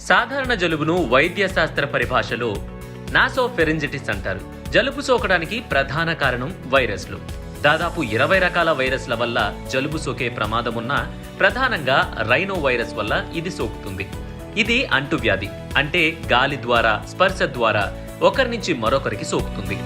సాధారణ జలుబును వైద్య శాస్త్ర పరిభాషలో నాసోఫెరింజిటిస్ అంటారు. జలుబు సోకడానికి ప్రధాన కారణం వైరస్లు. దాదాపు 20 రకాల వైరస్ల వల్ల జలుబు సోకే ప్రమాదమున్నా ప్రధానంగా రైనో వైరస్ వల్ల ఇది సోకుతుంది. ఇది అంటువ్యాధి, అంటే గాలి ద్వారా, స్పర్శ ద్వారా ఒకరి నుంచి మరొకరికి సోకుతుంది.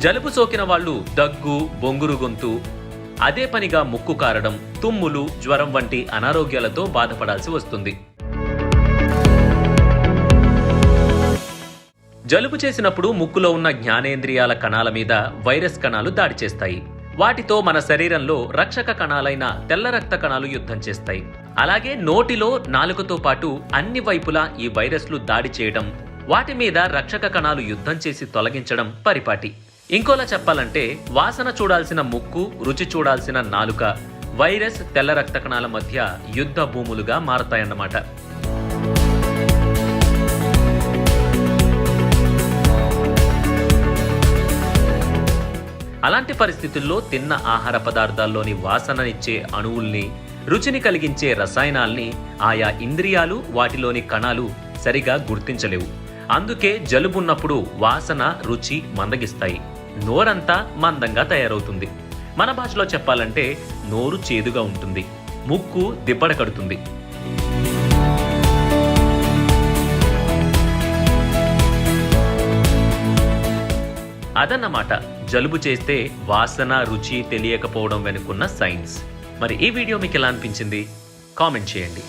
జలుబు సోకిన వాళ్ళు దగ్గు, బొంగురు గొంతు, అదే పనిగా ముక్కు కారడం, తుమ్ములు, జ్వరం వంటి అనారోగ్యాలతో బాధపడాల్సి వస్తుంది. జలుబు చేసినప్పుడు ముక్కులో ఉన్న జ్ఞానేంద్రియాల కణాల మీద వైరస్ కణాలు దాడి చేస్తాయి. వాటితో మన శరీరంలో రక్షక కణాలైన తెల్ల రక్త కణాలు యుద్ధం చేస్తాయి. అలాగే నోటిలో, నాలుకతో పాటు అన్ని వైపులా ఈ వైరస్లు దాడి చేయడం, వాటి మీద రక్షక కణాలు యుద్ధం చేసి తొలగించడం పరిపాటి. ఇంకోలా చెప్పాలంటే వాసన చూడాల్సిన ముక్కు, రుచి చూడాల్సిన నాలుక వైరస్, తెల్ల రక్త కణాల మధ్య యుద్ధ భూములుగా మారతాయన్నమాట. అలాంటి పరిస్థితుల్లో తిన్న ఆహార పదార్థాల్లోని వాసననిచ్చే అణువుల్ని, రుచిని కలిగించే రసాయనాల్ని ఆయా ఇంద్రియాలు, వాటిలోని కణాలు సరిగా గుర్తించలేవు. అందుకే జలుబున్నప్పుడు వాసన, రుచి మందగిస్తాయి. నోరంతా మందంగా తయారవుతుంది. మన భాషలో చెప్పాలంటే నోరు చేదుగా ఉంటుంది, ముక్కు దిబ్బడ కడుతుంది. అదన్నమాట జలుబు చేస్తే వాసన, రుచి తెలియకపోవడం వెనుకున్న సైన్స్. మరి ఈ వీడియో మీకు ఎలా అనిపించింది? కామెంట్ చేయండి.